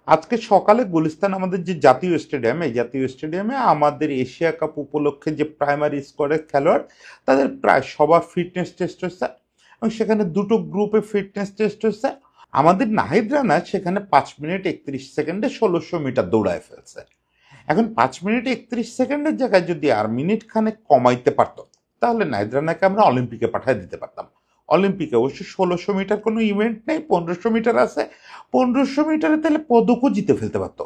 আজকে সকালে গুলিস্তান আমাদের যে জাতীয় স্টেডিয়াম, এই জাতীয় স্টেডিয়ামে আমাদের এশিয়া কাপ উপলক্ষে যে প্রাইমারি স্কোয়াডের খেলোয়াড় তাদের প্রায় সবার ফিটনেস টেস্ট হচ্ছে এবং সেখানে দুটো গ্রুপে ফিটনেস টেস্ট হচ্ছে। আমাদের নাহিদ রানা সেখানে 5 মিনিট 31 সেকেন্ডে 1600 মিটার দৌড়ায় ফেলছে। এখন 5 মিনিট 31 সেকেন্ডের জায়গায় যদি আর মিনিট খানেক কমাইতে পারতো তাহলে নাহিদ রানাকে আমরা অলিম্পিকে পাঠিয়ে দিতে পারতাম। অলিম্পিকে অবশ্য 1600 মিটার কোনো ইভেন্ট নেই, 1500 মিটার আছে। 1500 মিটারে তাহলে পদকও জিতে ফেলতে পারতো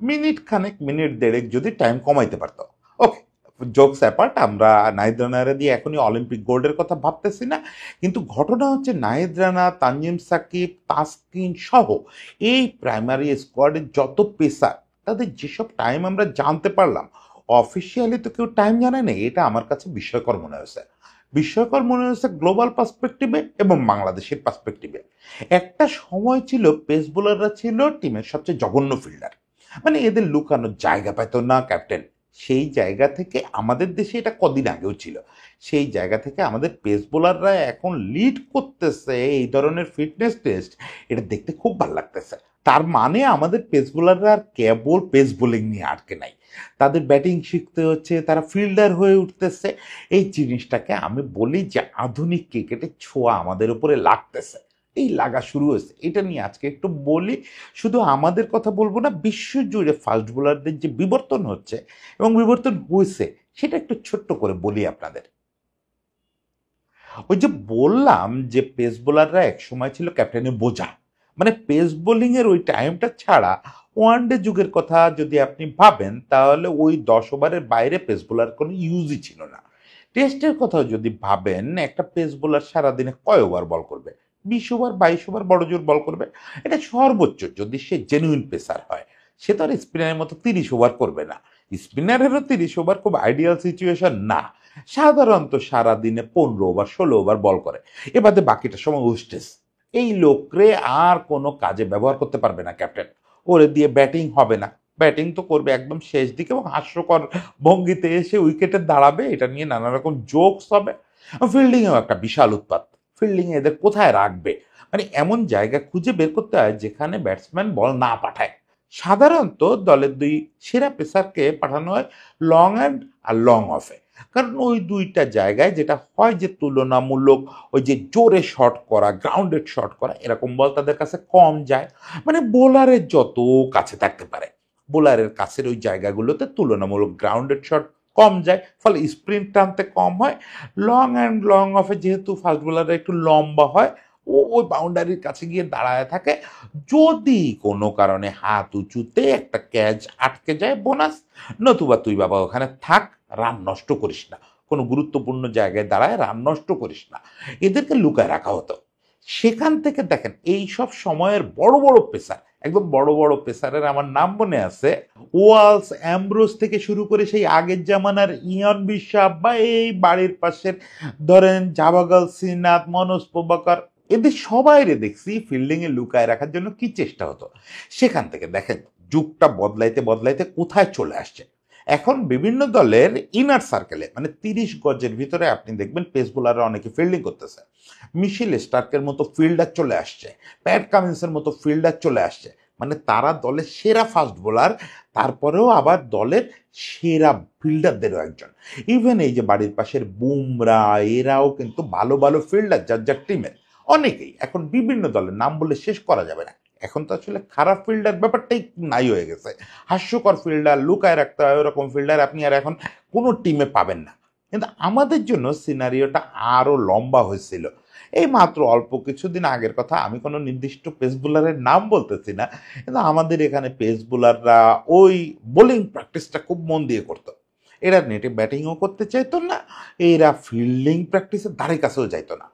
মিনিট খানেক, মিনিট দেড়েক যদি টাইম কমাইতে পারতো। ওকে, জোকস অ্যাপার্ট, আমরা নাহিদ রানারে দিয়ে এখনই অলিম্পিক গোল্ডের কথা ভাবতেছি না। কিন্তু ঘটনা হচ্ছে নাহিদ রানা, তানজিম সাকিব, তাসকিন সহ এই প্রাইমারি স্কোয়াডের যত পেসার, তাদের যেসব টাইম আমরা জানতে পারলাম, অফিসিয়ালি তো কেউ টাইম জানে না। এটা আমার কাছে বিস্ময়কর মনে হয়েছে। বিস্ময়কর মনে হয়েছে গ্লোবাল পার্সপেক্টিভে এবং বাংলাদেশের পার্সপেক্টিভে। একটা সময় ছিল পেস বোলাররা ছিল টিমের সবচেয়ে জঘন্য ফিল্ডার, মানে এদের লুকানোর জায়গা পেত না ক্যাপ্টেন। সেই জায়গা থেকে আমাদের দেশে এটা কদিন আগেও ছিল। সেই জায়গা থেকে আমাদের পেস বোলাররা এখন লিড করতেছে এই ধরনের ফিটনেস টেস্ট। এটা দেখতে খুব ভালো লাগতেছে। তার মানে আমাদের পেস বোলাররা আর কেবল পেস বোলিং নিয়ে আটকে নাই, তাদের ব্যাটিং শিখতে হচ্ছে, তারা ফিল্ডার হয়ে উঠতেছে। এই জিনিসটাকে আমি বলি যে আধুনিক ক্রিকেটের ছোঁয়া আমাদের উপরে লাগতেছে, এই লাগা শুরু হয়েছে। এটা নিয়ে আজকে একটু বলি। শুধু আমাদের কথা বলবো না, বিশ্ব জুড়ে ফাস্ট বোলারদের যে বিবর্তন হচ্ছে এবং বিবর্তন হয়েছে সেটা একটু ছোট্ট করে বলি আপনাদের। ওই যে বললাম যে পেস বোলাররা এক সময় ছিল ক্যাপ্টেনের বোঝা, মানে পেস বোলিং এর ওই টাইমটা ছাড়া ওয়ানডে যুগের কথা যদি আপনি ভাবেন তাহলে ওই 10 ওভারের বাইরে পেস বোলার কোনো ইউজই ছিল না। টেস্টের কথা যদি ভাবেন, একটা পেস বোলার সারাদিনে কয় ওভার বল করবে? 20 ওভার 22 ওভার বড় জোর বল করবে। এটা সর্বোচ্চ যদি সে জেনুইন পেসার হয়। সে তো আর স্পিনারের মতো 30 ওভার করবে না। স্পিনারেরও 30 ওভার খুব আইডিয়াল সিচুয়েশন না। সাধারণত সারাদিনে 15 ওভার 16 ওভার বল করে, এবারে বাকিটা সময় ওয়েস্টেজ। এই লোকরে আর কোনো কাজে ব্যবহার করতে পারবে না ক্যাপ্টেন। ওরে দিয়ে ব্যাটিং হবে না। ব্যাটিং তো করবে একদম শেষ দিকে এবং হাস্যকর ভঙ্গিতে এসে উইকেটে দাঁড়াবে, এটা নিয়ে নানা রকম জোকস হবে। ফিল্ডিংয়েও একটা বিশাল উৎপাত। ফিল্ডিংয়ে এদের কোথায় রাখবে, মানে এমন জায়গা খুঁজে বের করতে হয় যেখানে ব্যাটসম্যান বল না পাঠায়। সাধারণত দলের দুই সেরা পেসারকে পাঠানো হয় লং অ্যান্ড আর লং অফে। কারণ ওই দুইটা জায়গায় যেটা হয় যে তুলনামূলক ওই যে জোরে শট করা, গ্রাউন্ডেড শট করা, এরকম বল তাদের কাছে কম যায়। মানে বোলারের যত কাছে থাকতে পারে, বোলারের কাছের ওই জায়গাগুলোতে তুলনামূলক গ্রাউন্ডেড শট কম যায়, ফলে স্প্রিন্ট টানতে কম হয়। লং অ্যান্ড লং অফে যেহেতু ফাস্ট বোলাররা একটু লম্বা হয়, ও ওই বাউন্ডারির কাছে গিয়ে দাঁড়ায় থাকে। যদি কোনো কারণে হাত উঁচুতে একটা ক্যাচ আটকে যায় বোনাস, নতুবা তুই বাবা ওখানে থাক, রান নষ্ট করিস না, কোনো গুরুত্বপূর্ণ জায়গায় দাঁড়ায় রান নষ্ট করিস না। এদেরকে লুকায় রাখা হতো। সেখান থেকে দেখেন এই সব সময়ের বড় বড় পেসার, একদম বড় বড় পেসারের আমার নাম মনে আছে, ওয়ালস, অ্যামব্রোস থেকে শুরু করে সেই আগের জামানার ইয়ন বিশ্বাস বা এই বাড়ির পাশের ধরেন জাভাগল শ্রীনাথ, মনোজ প্রভাকর, এদের সবাইরে দেখছি ফিল্ডিং এ লুকায় রাখার জন্য কি চেষ্টা হতো। সেখান থেকে দেখেন যুগটা বদলাইতে বদলাইতে কোথায় চলে আসছে। এখন বিভিন্ন দলের ইনার সার্কেলে, মানে 30 গজের ভিতরে আপনি দেখবেন পেস বোলাররা অনেকে ফিল্ডিং করতেছে। মিশেল স্টার্কের মতো ফিল্ডার চলে আসছে, প্যাট কামিন্সের মতো ফিল্ডার চলে আসছে। মানে তারা দলের সেরা ফাস্ট বোলার, তারপরেও আবার দলের সেরা ফিল্ডারদেরও একজন। ইভেন এই যে বাড়ির পাশের বুমরা, এরাও কিন্তু ভালো ভালো ফিল্ডার যার যার টিমের। অনেকেই এখন বিভিন্ন দলের নাম বলে শেষ করা যাবে না। এখন তো আসলে খারাপ ফিল্ডার ব্যাপারটাই নাই হয়ে গেছে। হাস্যকর ফিল্ডার, লুকায় রাখতে হয় ওরকম ফিল্ডার আপনি আর এখন কোনো টিমে পাবেন না। কিন্তু আমাদের জন্য সিনারিওটা আরো লম্বা হয়েছিল। এই মাত্র অল্প কিছুদিন আগের কথা, আমি কোনো নির্দিষ্ট পেস বোলারের নাম বলতেছি না, কিন্তু আমাদের এখানে পেস বোলাররা ওই বোলিং প্র্যাকটিসটা খুব মন দিয়ে করতো। এরা নেটে ব্যাটিংও করতে চাইতো না, এরা ফিল্ডিং প্র্যাকটিসের ধারে কাছেও যাইতো না।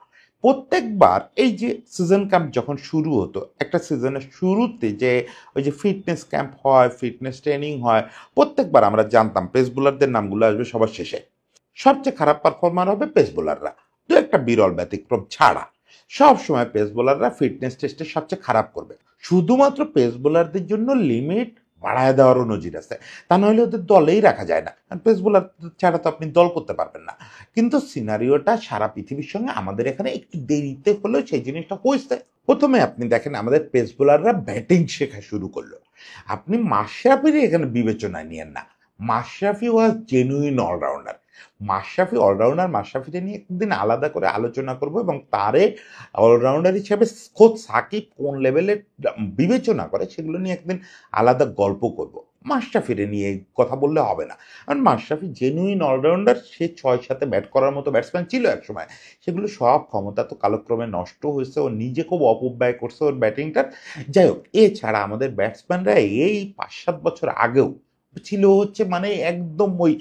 প্রত্যেকবার এই যে সিজন ক্যাম্প যখন শুরু হতো, একটা সিজনের শুরুতে যে ওই যে ফিটনেস ক্যাম্প হয়, ফিটনেস ট্রেনিং হয়, প্রত্যেকবার আমরা জানতাম পেস বোলারদের নামগুলো আসবে সবার শেষে। সবচেয়ে খারাপ পারফর্মার হবে পেস বোলাররা, দু একটা বিরল ব্যতিক্রম ছাড়া। সব সময় পেস বোলাররা ফিটনেস টেস্টে সবচেয়ে খারাপ করবে। শুধুমাত্র পেস বোলারদের জন্য লিমিট বাড়ায় দেওয়ারও নজির আছে। তা নাহলে ওদের দলেই রাখা যায় না, কারণ পেস বোলার ছাড়া তো আপনি দল করতে পারবেন না। কিন্তু সিনারিওটা সারা পৃথিবীর সঙ্গে আমাদের এখানে একটু দেরিতে হলেও সেই জিনিসটা হয়েছে। প্রথমে আপনি দেখেন আমাদের পেস বোলাররা ব্যাটিং শেখা শুরু করলো। আপনি মাশরাফির এখানে বিবেচনায় নিয়েন না। মাশরাফি ওয়াজ জেনুইন অলরাউন্ডার। মাশরাফিকে নিয়ে একদিন আলাদা করে আলোচনা করব এবং তারে অলরাউন্ডার হিসেবে খোদ সাকিব কোন লেভেলের বিবেচনা করে সেগুলো নিয়ে একদিন আলাদা গল্প করব। মাশরাফিরে নিয়ে কথা বললে হবে না, কারণ মাশরাফি জেনুইন অলরাউন্ডার। সে 6-7 ব্যাট করার মতো ব্যাটসম্যান ছিল একসময়। সেগুলো সব ক্ষমতা তো কালক্রমে নষ্ট হয়েছে, ও নিজে খুব অপব্যয় করছে ওর ব্যাটিংটার। যাই হোক, এছাড়া আমাদের ব্যাটসম্যানরা এই 5-7 বছর আগেও ছিল হচ্ছে মানে একদম ওই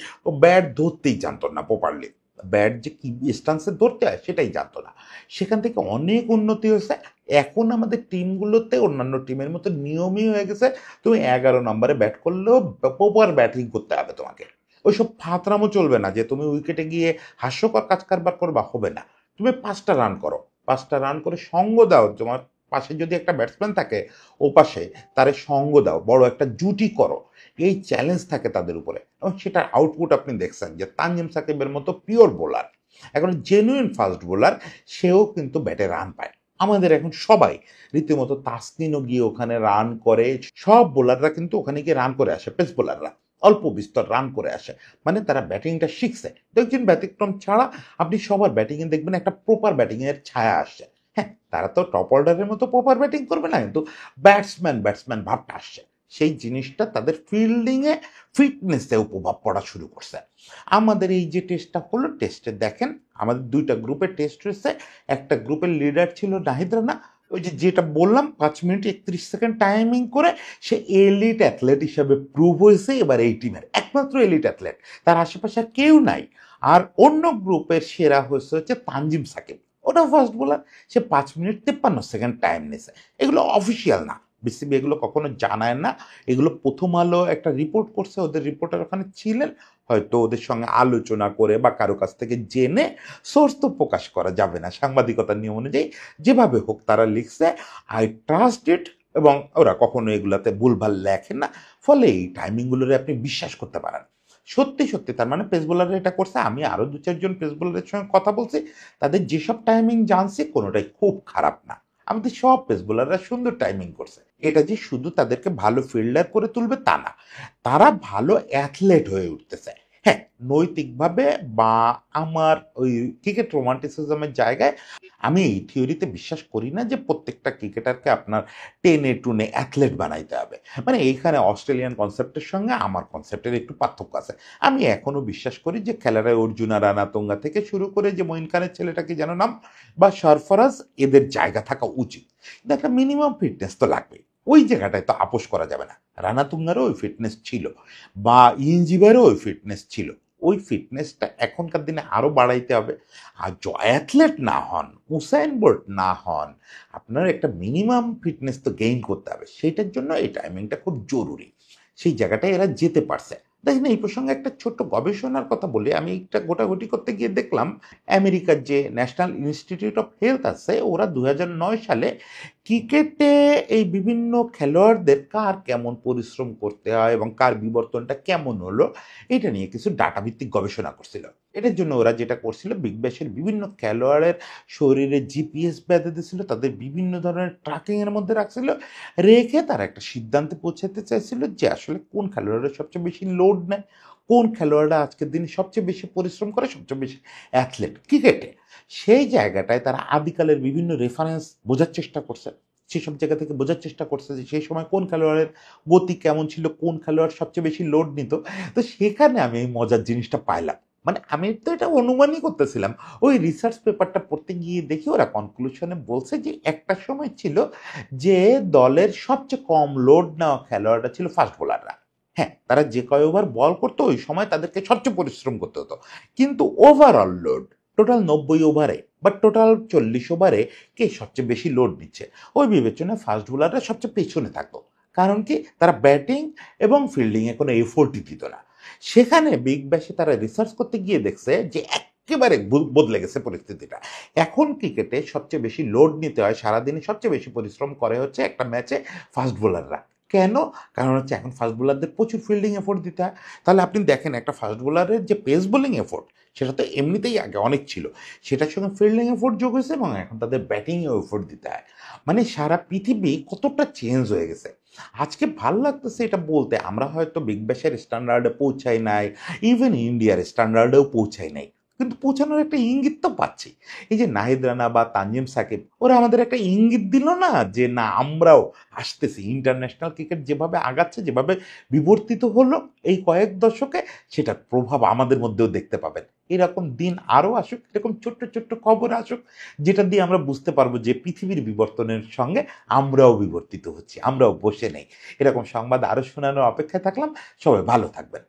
ব্যাট ধরতেই জানতো না প্রপারলি। ব্যাট যে কি স্টান্সে ধরতে হয় সেটাই জানতো না। সেখান থেকে অনেক উন্নতি হয়েছে। এখন আমাদের টিমগুলোতে অন্যান্য টিমের মতো নিয়মই হয়ে গেছে, তুমি 11 নম্বরে ব্যাট করলেও প্রপার ব্যাটিং করতে হবে তোমাকে। ওইসব ফাতরামো চলবে না যে তুমি উইকেটে গিয়ে হাস্যকর কাজ কারবার করবা, হবে না। তুমি 5টা রান করো, 5টা রান করে সঙ্গ দাও। তোমার পাশে যদি একটা ব্যাটসম্যান থাকে, ও পাশে তারে সঙ্গ দাও, বড় একটা জুটি করো। এই চ্যালেঞ্জ থাকে তাদের উপরে, এবং সেটার আউটপুট আপনি দেখছেন যে তানজিম সাকিবের মতো পিওর বোলার, এখন জেনুইন ফাস্ট বোলার, সেও কিন্তু ব্যাটে রান পায়। আমাদের এখন সবাই রীতিমতো তাসকিনও গিয়ে ওখানে রান করে। সব বোলাররা কিন্তু ওখানে গিয়ে রান করে আসে, পেস বোলাররা অল্প বিস্তর রান করে আসে, মানে তারা ব্যাটিংটা শিখছে। দেখছেন ব্যতিক্রম ছাড়া আপনি সবার ব্যাটিংয়ে দেখবেন একটা প্রপার ব্যাটিংয়ের ছায়া আসছে। হ্যাঁ, তারা তো টপ অর্ডারের মতো প্রপার ব্যাটিং করবে না, কিন্তু ব্যাটসম্যান ভাবটা আসছে। সেই জিনিসটা তাদের ফিল্ডিংয়ে, ফিটনেসে প্রভাব পড়া শুরু করছে। আমাদের এই যে টেস্টটা হলো, টেস্টে দেখেন আমাদের 2টা গ্রুপের টেস্ট হয়েছে। একটা গ্রুপের লিডার ছিল নাহিদ রানা, ওই যে যেটা বললাম 5 মিনিট 31 সেকেন্ড টাইমিং করে সে এলিট অ্যাথলেট হিসাবে প্রুভ হয়েছে এবার এই টিমের একমাত্র এলিট অ্যাথলেট, তার আশেপাশে আর কেউ নাই। আর অন্য গ্রুপের সেরা হচ্ছে তানজিম সাকিব, ওটা ফার্স্ট বোলার, সে 5 মিনিট 53 সেকেন্ড টাইম নিয়েছে। এগুলো অফিসিয়াল না, বিসিবি এগুলো কখনো জানায় না। এগুলো প্রথম আলো একটা রিপোর্ট করছে, ওদের রিপোর্টার ওখানে ছিলেন, হয়তো ওদের সঙ্গে আলোচনা করে বা কারো কাছ থেকে জেনে। সোর্স তো প্রকাশ করা যাবে না সাংবাদিকতার নিয়ম অনুযায়ী, যেভাবে হোক তারা লিখছে, আই ট্রাস্ট ইট। এবং ওরা কখনো এগুলাতে ভুলভাল লেখেন না, ফলে এই টাইমিংগুলোরে আপনি বিশ্বাস করতে পারেন। সত্যি সত্যি তার মানে পেস বোলাররা এটা করছে। আমি আরো 2-4 জন পেস বোলারের সঙ্গে কথা বলছি, তাদের যেসব টাইমিং জানছি কোনোটাই খুব খারাপ না। আমাদের সব পেস বোলাররা সুন্দর টাইমিং করছে। এটা যে শুধু তাদেরকে ভালো ফিল্ডার করে তুলবে তা না, তারা ভালো অ্যাথলেট হয়ে উঠতেছে। হ্যাঁ, নৈতিকভাবে বা আমার ওই ক্রিকেট রোমান্টিসিজমের জায়গায় আমি এই থিওরিতে বিশ্বাস করি না যে প্রত্যেকটা ক্রিকেটারকে আপনার টেনে টুনে অ্যাথলেট বানাইতে হবে। মানে এইখানে অস্ট্রেলিয়ান কনসেপ্টের সঙ্গে আমার কনসেপ্টের একটু পার্থক্য আছে। আমি এখনো বিশ্বাস করি যে খেলারায় অর্জুনা রানাতুঙ্গা থেকে শুরু করে যে মঈন খানের ছেলেটাকে যেন নাম, বা সরফরাজ, এদের জায়গা থাকা উচিত। কিন্তু একটা মিনিমাম ফিটনেস তো লাগবে, ওই জায়গাটায় তো আপোষ করা যাবে না। রানাতুঙ্গারও ওই ফিটনেস ছিল, বা ইঞ্জিবারও ওই ফিটনেস ছিল। ওই ফিটনেসটা এখনকার দিনে আরো বাড়াইতে হবে। আর অ্যাথলেট না হন, উসাইন বোল্ট না হন, আপনার একটা মিনিমাম ফিটনেস তো গেইন করতে হবে। সেইটার জন্য এই টাইমিংটা খুব জরুরি। সেই জায়গাটায় এরা যেতে পারছে। দেখেন, এই প্রসঙ্গে একটা ছোট্ট গবেষণার কথা বলি। আমি একটা গোটাগুটি করতে গিয়ে দেখলাম, আমেরিকার যে ন্যাশনাল ইনস্টিটিউট অফ হেলথ আছে, ওরা 2009 সালে ক্রিকেটে এই বিভিন্ন খেলোয়াড়দের কার কেমন পরিশ্রম করতে হয় এবং কার বিবর্তনটা কেমন হলো, এটা নিয়ে কিছু ডাটা ভিত্তিক গবেষণা করছিল। এটার জন্য ওরা যেটা করছিল, বিগ ব্যাশের বিভিন্ন খেলোয়াড়ের শরীরে জিপিএস বেঁধে দিয়েছিল, তাদের বিভিন্ন ধরনের ট্র্যাকিং এর মধ্যে রাখছিল, রেখে তারা একটা সিদ্ধান্তে পৌঁছাতে চাইছিল যে আসলে কোন খেলোয়াড়রা সবচেয়ে বেশি লোড নেয়, কোন খেলোয়াড়রা আজকের দিনে সবচেয়ে বেশি পরিশ্রম করে, সবচেয়ে বেশি অ্যাথলেট ক্রিকেটে। সেই জায়গাটায় তারা আদিকালের বিভিন্ন রেফারেন্স বোঝার চেষ্টা করছে। সেসব জায়গা থেকে বোঝার চেষ্টা করছে যে সেই সময় কোন খেলোয়াড়ের গতি কেমন ছিল, কোন খেলোয়াড় সবচেয়ে বেশি লোড নিত। তো সেখানে আমি এই মজার জিনিসটা পাইলাম। মানে আমি তো এটা অনুমানই করতেছিলাম। ওই রিসার্চ পেপারটা পড়তে গিয়ে দেখি ওরা কনক্লুশনে বলছে যে একটা সময় ছিল যে দলের সবচেয়ে কম লোড নেওয়া খেলোয়াড়রা ছিল ফাস্ট বোলাররা। হ্যাঁ, তারা যে কয় ওভার বল করতো ওই সময় তাদেরকে সবচেয়ে পরিশ্রম করতে হতো, কিন্তু ওভারঅল লোড টোটাল 90 ওভারে বা টোটাল 40 ওভারে কে সবচেয়ে বেশি লোড নিচ্ছে, ওই বিবেচনায় ফাস্ট বোলাররা সবচেয়ে পেছনে থাকতো। কারণ কি, তারা ব্যাটিং এবং ফিল্ডিংয়ে কোনো এফোর্টই দিত না। সেখানে বিগ ব্যাশে তারা রিসার্চ করতে গিয়ে দেখছে যে একেবারে বদলে গেছে পরিস্থিতিটা। এখন ক্রিকেটে সবচেয়ে বেশি লোড নিতে হয়, সারাদিনে সবচেয়ে বেশি পরিশ্রম করে হচ্ছে একটা ম্যাচে ফাস্ট বোলাররা। কেন? কারণ হচ্ছে এখন ফাস্ট বোলারদের প্রচুর ফিল্ডিং এফোর্ট দিতে হয়। তাহলে আপনি দেখেন একটা ফাস্ট বোলারের যে পেস বোলিং এফোর্ট সেটা তো এমনিতেই আগে অনেক ছিল, সেটার সঙ্গে ফিল্ডিং এফোর্ট যোগ হয়েছে এবং এখন তাদের ব্যাটিংয়েও এফোর্ট দিতে হয়। মানে সারা পৃথিবী কতটা চেঞ্জ হয়ে গেছে। আজকে ভাল লাগতেছে এটা বলতে, আমরা হয়তো বিগ ব্যাশের স্ট্যান্ডার্ডে পৌঁছাই নাই, ইভেন ইন্ডিয়ার স্ট্যান্ডার্ডেও পৌঁছাই নাই, কিন্তু পৌঁছানোর একটা ইঙ্গিত তো পাচ্ছি। এই যে নাহিদ রানা বা তানজিম সাকিব, ওরা আমাদের একটা ইঙ্গিত দিল না যে না আমরাও আসতেছি, ইন্টারন্যাশনাল ক্রিকেট যেভাবে আগাচ্ছে, যেভাবে বিবর্তিত হলো এই কয়েক দশকে, সেটার প্রভাব আমাদের মধ্যেও দেখতে পাবেন। এরকম দিন আরও আসুক, এরকম ছোট্ট ছোট্ট খবর আসুক, যেটা দিয়ে আমরা বুঝতে পারবো যে পৃথিবীর বিবর্তনের সঙ্গে আমরাও বিবর্তিত হচ্ছি, আমরাও বসে নেই। এরকম সংবাদ আরও শোনানোর অপেক্ষায় থাকলাম। সবাই ভালো থাকবেন।